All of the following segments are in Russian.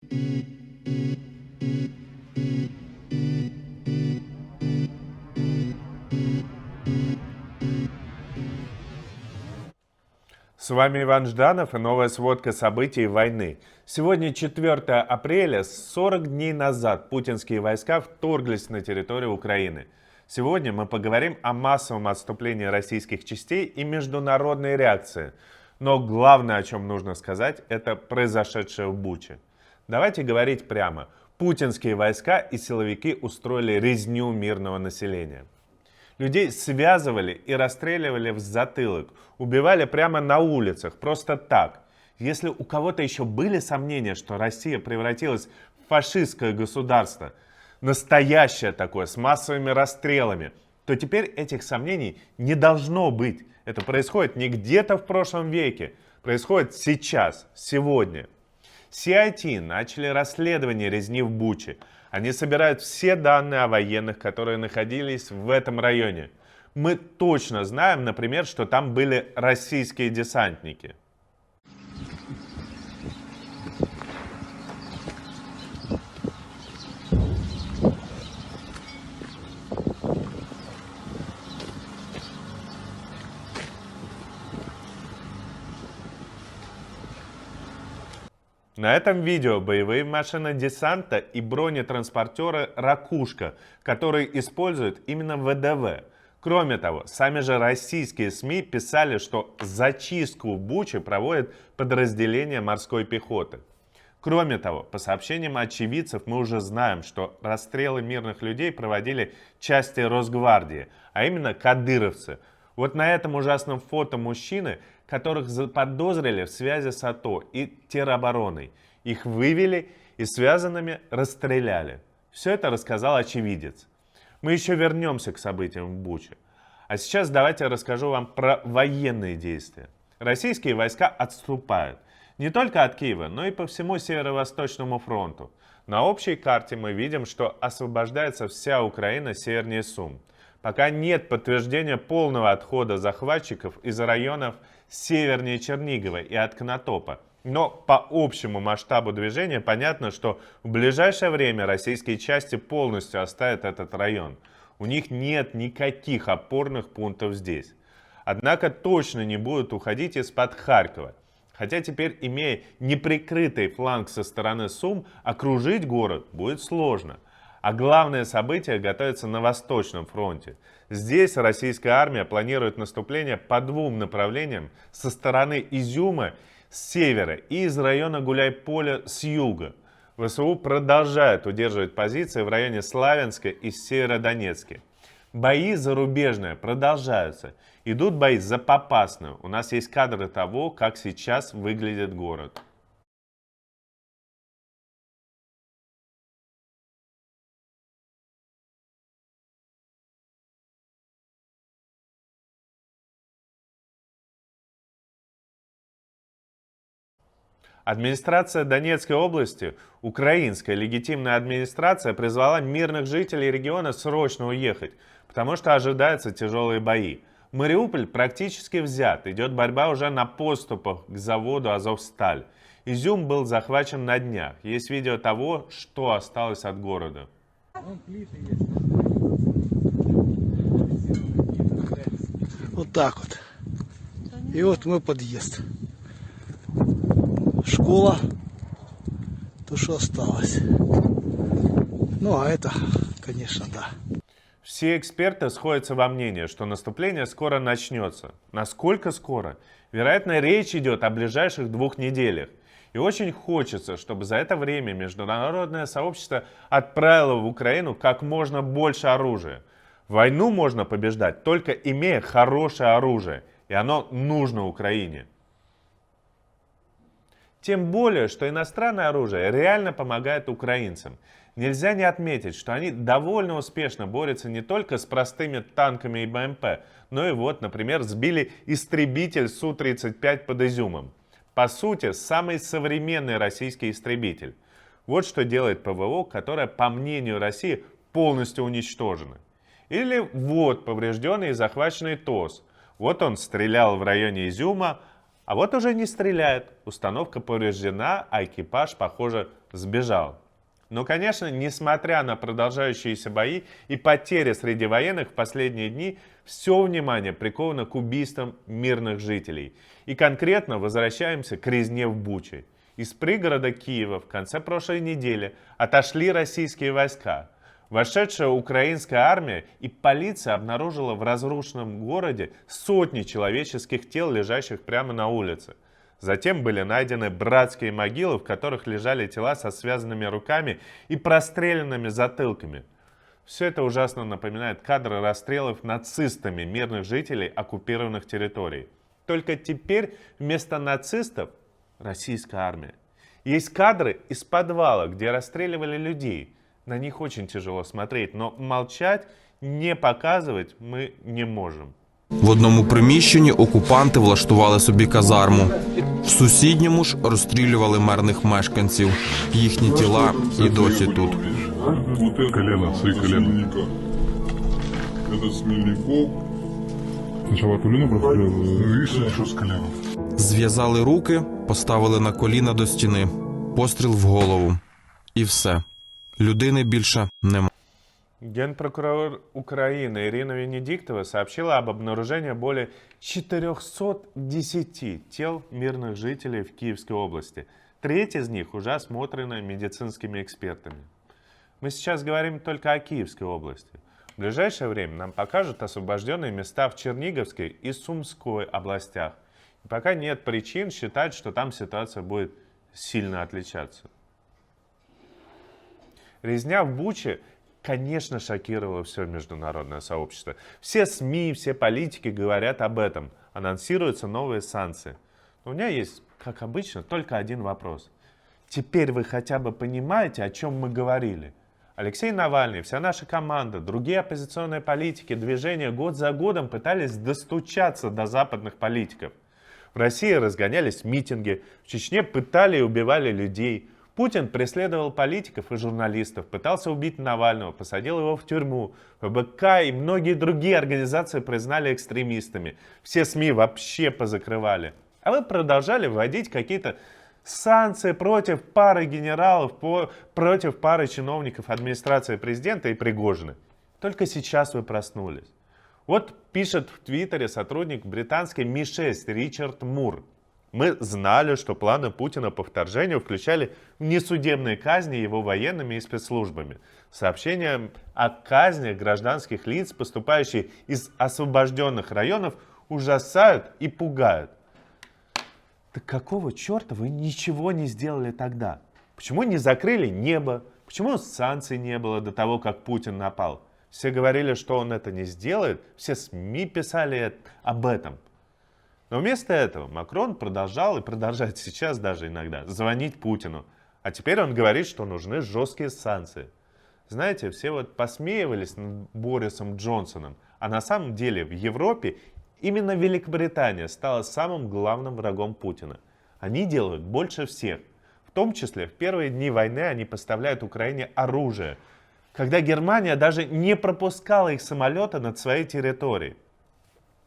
С вами Иван Жданов и новая сводка событий войны. Сегодня 4 апреля, 40 дней назад путинские войска вторглись на территорию Украины. Сегодня мы поговорим о массовом отступлении российских частей и международной реакции. Но главное, о чем нужно сказать, это произошедшее в Буче. Давайте говорить прямо. Путинские войска и силовики устроили резню мирного населения. Людей связывали и расстреливали в затылок, убивали прямо на улицах, просто так. Если у кого-то еще были сомнения, что Россия превратилась в фашистское государство, настоящее такое, с массовыми расстрелами, то теперь этих сомнений не должно быть. Это происходит не где-то в прошлом веке, происходит сейчас, сегодня. CIT начали расследование резни в Буче. Они собирают все данные о военных, которые находились в этом районе. Мы точно знаем, например, что там были российские десантники. На этом видео боевые машины десанта и бронетранспортеры «Ракушка», которые используют именно ВДВ. Кроме того, сами же российские СМИ писали, что зачистку в Буче проводит подразделение морской пехоты. Кроме того, по сообщениям очевидцев мы уже знаем, что расстрелы мирных людей проводили части Росгвардии, а именно кадыровцы. Вот на этом ужасном фото мужчины, которых заподозрили в связи с АТО и теробороной. Их вывели и связанными расстреляли. Все это рассказал очевидец. Мы еще вернемся к событиям в Буче. А сейчас давайте я расскажу вам про военные действия. Российские войска отступают. Не только от Киева, но и по всему Северо-Восточному фронту. На общей карте мы видим, что освобождается вся Украина севернее Сум. Пока нет подтверждения полного отхода захватчиков из районов севернее Чернигова и от Конотопа. Но по общему масштабу движения понятно, что в ближайшее время российские части полностью оставят этот район. У них нет никаких опорных пунктов здесь. Однако точно не будут уходить из-под Харькова. Хотя теперь, имея неприкрытый фланг со стороны Сум, окружить город будет сложно. А главное событие готовится на Восточном фронте. Здесь российская армия планирует наступление по двум направлениям со стороны Изюма с севера и из района Гуляйполя с юга. ВСУ продолжает удерживать позиции в районе Славянска и Северодонецке. Бои зарубежные продолжаются. Идут бои за Попасную. У нас есть кадры того, как сейчас выглядит город. Администрация Донецкой области, украинская легитимная администрация, призвала мирных жителей региона срочно уехать, потому что ожидаются тяжелые бои. Мариуполь практически взят, идет борьба уже на подступах к заводу «Азовсталь». Изюм был захвачен на днях. Есть видео того, что осталось от города. Вот так вот. И вот мой подъезд. Школа, то, что осталось. Ну, а это, конечно, да. Все эксперты сходятся во мнении, что наступление скоро начнется. Насколько скоро? Вероятно, речь идет о ближайших 2 неделях. И очень хочется, чтобы за это время международное сообщество отправило в Украину как можно больше оружия. Войну можно побеждать, только имея хорошее оружие. И оно нужно Украине. Тем более, что иностранное оружие реально помогает украинцам. Нельзя не отметить, что они довольно успешно борются не только с простыми танками и БМП, но и вот, например, сбили истребитель Су-35 под Изюмом. По сути, самый современный российский истребитель. Вот что делает ПВО, которое, по мнению России, полностью уничтожено. Или вот поврежденный и захваченный ТОС. Вот он стрелял в районе Изюма, а вот уже не стреляет. Установка повреждена, а экипаж, похоже, сбежал. Но, конечно, несмотря на продолжающиеся бои и потери среди военных в последние дни, все внимание приковано к убийствам мирных жителей. И конкретно возвращаемся к резне в Буче. Из пригорода Киева в конце прошлой недели отошли российские войска. Вошедшая украинская армия и полиция обнаружила в разрушенном городе сотни человеческих тел, лежащих прямо на улице. Затем были найдены братские могилы, в которых лежали тела со связанными руками и простреленными затылками. Все это ужасно напоминает кадры расстрелов нацистами мирных жителей оккупированных территорий. Только теперь вместо нацистов российская армия. Есть кадры из подвала, где расстреливали людей. На них очень тяжело смотреть, но молчать, не показывать мы не можем. В одному приміщенні окупанти влаштували собі казарму. В сусідньому ж розстрілювали мирних мешканців. Їхні тіла і досі тут. Вот это колено, свои колено. Это Смельников. Сначала колено прострелили. Видишь, что с колена? Зв'язали руки, поставили на коліна до стіни. Постріл в голову. І все. Людини більше немає. Генпрокурор Украины Ирина Венедиктова сообщила об обнаружении более 410 тел мирных жителей в Киевской области. Треть из них уже осмотрена медицинскими экспертами. Мы сейчас говорим только о Киевской области. В ближайшее время нам покажут освобожденные места в Черниговской и Сумской областях. И пока нет причин считать, что там ситуация будет сильно отличаться. Резня в Буче, конечно, шокировало все международное сообщество. Все СМИ, все политики говорят об этом. Анонсируются новые санкции. Но у меня есть, как обычно, только один вопрос. Теперь вы хотя бы понимаете, о чем мы говорили? Алексей Навальный, вся наша команда, другие оппозиционные политики, движения год за годом пытались достучаться до западных политиков. В России разгонялись митинги, в Чечне пытали и убивали людей. Путин преследовал политиков и журналистов, пытался убить Навального, посадил его в тюрьму. ФБК и многие другие организации признали экстремистами. Все СМИ вообще позакрывали. А вы продолжали вводить какие-то санкции против пары генералов, против пары чиновников администрации президента и Пригожина. Только сейчас вы проснулись. Вот пишет в Твиттере сотрудник британской Ми-6 Ричард Мур. Мы знали, что планы Путина по вторжению включали внесудебные казни его военными и спецслужбами. Сообщения о казнях гражданских лиц, поступающие из освобожденных районов, ужасают и пугают. Так какого черта вы ничего не сделали тогда? Почему не закрыли небо? Почему санкций не было до того, как Путин напал? Все говорили, что он это не сделает, все СМИ писали об этом. Но вместо этого Макрон продолжал и продолжает сейчас даже иногда звонить Путину. А теперь он говорит, что нужны жесткие санкции. Знаете, все вот посмеивались над Борисом Джонсоном, а на самом деле в Европе именно Великобритания стала самым главным врагом Путина. Они делают больше всех. В том числе в первые дни войны они поставляют Украине оружие, когда Германия даже не пропускала их самолеты над своей территорией.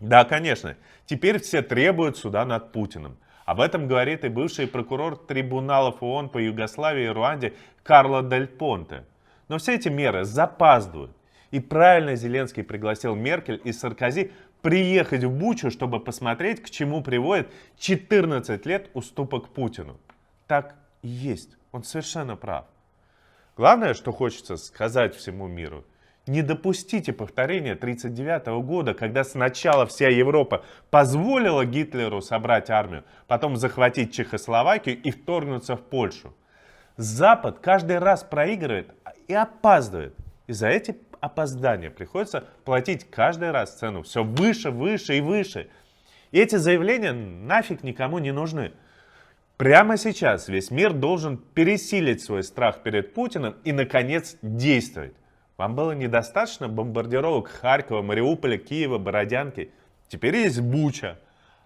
Да, конечно, теперь все требуют суда над Путиным. Об этом говорит и бывший прокурор трибуналов ООН по Югославии и Руанде Карло Дель Понте. Но все эти меры запаздывают. И правильно Зеленский пригласил Меркель и Саркози приехать в Бучу, чтобы посмотреть, к чему приводит 14 лет уступок Путину. Так и есть, он совершенно прав. Главное, что хочется сказать всему миру: не допустите повторения 1939 года, когда сначала вся Европа позволила Гитлеру собрать армию, потом захватить Чехословакию и вторгнуться в Польшу. Запад каждый раз проигрывает и опаздывает. И за эти опоздания приходится платить каждый раз цену все выше, выше и выше. И эти заявления нафиг никому не нужны. Прямо сейчас весь мир должен пересилить свой страх перед Путиным и, наконец, действовать. Вам было недостаточно бомбардировок Харькова, Мариуполя, Киева, Бородянки. Теперь есть Буча.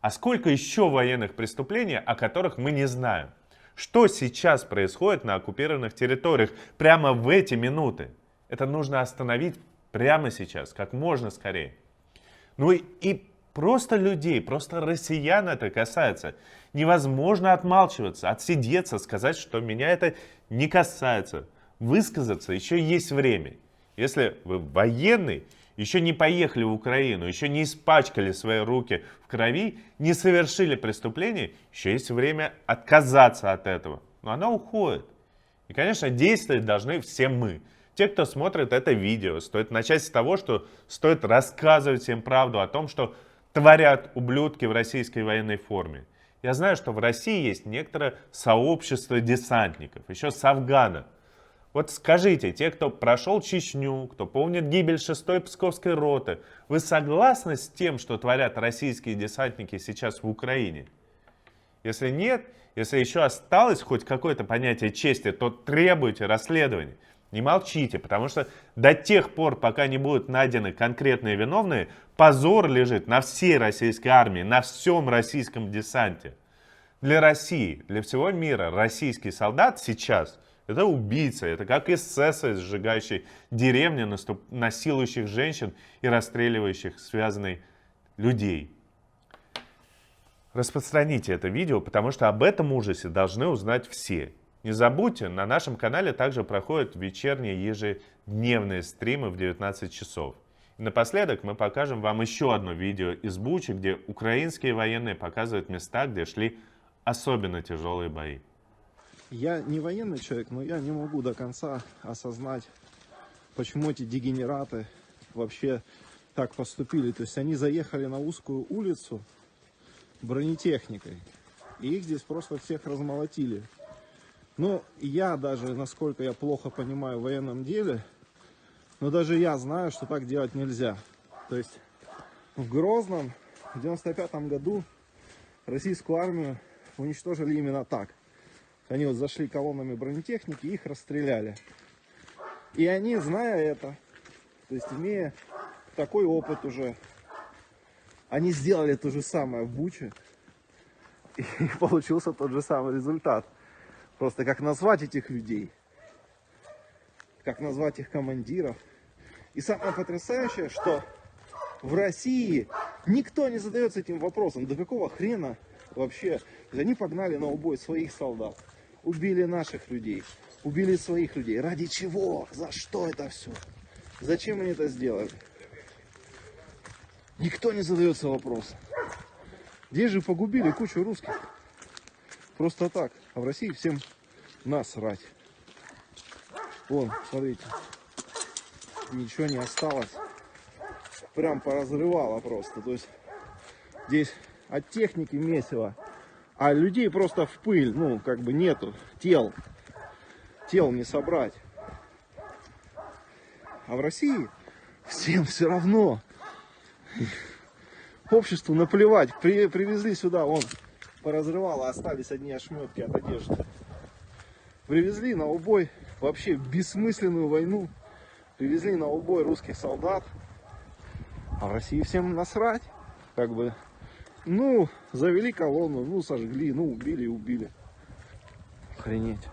А сколько еще военных преступлений, о которых мы не знаем? Что сейчас происходит на оккупированных территориях прямо в эти минуты? Это нужно остановить прямо сейчас, как можно скорее. Ну и просто людей, просто россиян это касается. Невозможно отмалчиваться, отсидеться, сказать, что меня это не касается. Высказаться еще есть время. Если вы военный, еще не поехали в Украину, еще не испачкали свои руки в крови, не совершили преступление, еще есть время отказаться от этого. Но оно уходит. И, конечно, действовать должны все мы. Те, кто смотрит это видео, стоит начать с того, что стоит рассказывать всем правду о том, что творят ублюдки в российской военной форме. Я знаю, что в России есть некоторое сообщество десантников, еще с Афгана. Вот скажите, те, кто прошел Чечню, кто помнит гибель 6-й Псковской роты, вы согласны с тем, что творят российские десантники сейчас в Украине? Если нет, если еще осталось хоть какое-то понятие чести, то требуйте расследования. Не молчите, потому что до тех пор, пока не будут найдены конкретные виновные, позор лежит на всей российской армии, на всем российском десанте. Для России, для всего мира российский солдат сейчас это убийца, это как эсэсовец, сжигающий деревни, насилующих женщин и расстреливающих связанных людей. Распространите это видео, потому что об этом ужасе должны узнать все. Не забудьте, на нашем канале также проходят вечерние ежедневные стримы в 19 часов. И напоследок мы покажем вам еще одно видео из Бучи, где украинские военные показывают места, где шли особенно тяжелые бои. Я не военный человек, но я не могу до конца осознать, почему эти дегенераты вообще так поступили. То есть они заехали на узкую улицу бронетехникой, и их здесь просто всех размолотили. Но я даже, насколько я плохо понимаю в военном деле, но даже я знаю, что так делать нельзя. То есть в Грозном в 95-м году российскую армию уничтожили именно так. Они вот зашли колоннами бронетехники и их расстреляли. И они, зная это, то есть имея такой опыт уже, они сделали то же самое в Буче, и получился тот же самый результат. Просто как назвать этих людей, как назвать их командиров. И самое потрясающее, что в России никто не задается этим вопросом, до какого хрена вообще. Они погнали на убой своих солдат, убили наших людей, убили своих людей. Ради чего? За что это все? Зачем они это сделали? Никто не задается вопросом. Здесь же погубили кучу русских. Просто так. А в России всем насрать. Вон, смотрите. Ничего не осталось. Прям поразрывало просто. То есть здесь от техники месиво. А людей просто в пыль. Ну, как бы нету тел. Тел не собрать. А в России всем все равно. Обществу наплевать. Привезли сюда, вон, поразрывало, остались одни ошметки от одежды. Привезли на убой вообще бессмысленную войну. Привезли на убой русских солдат. А в России всем насрать. Как бы, ну, завели колонну, ну, сожгли, ну, убили и убили. Охренеть.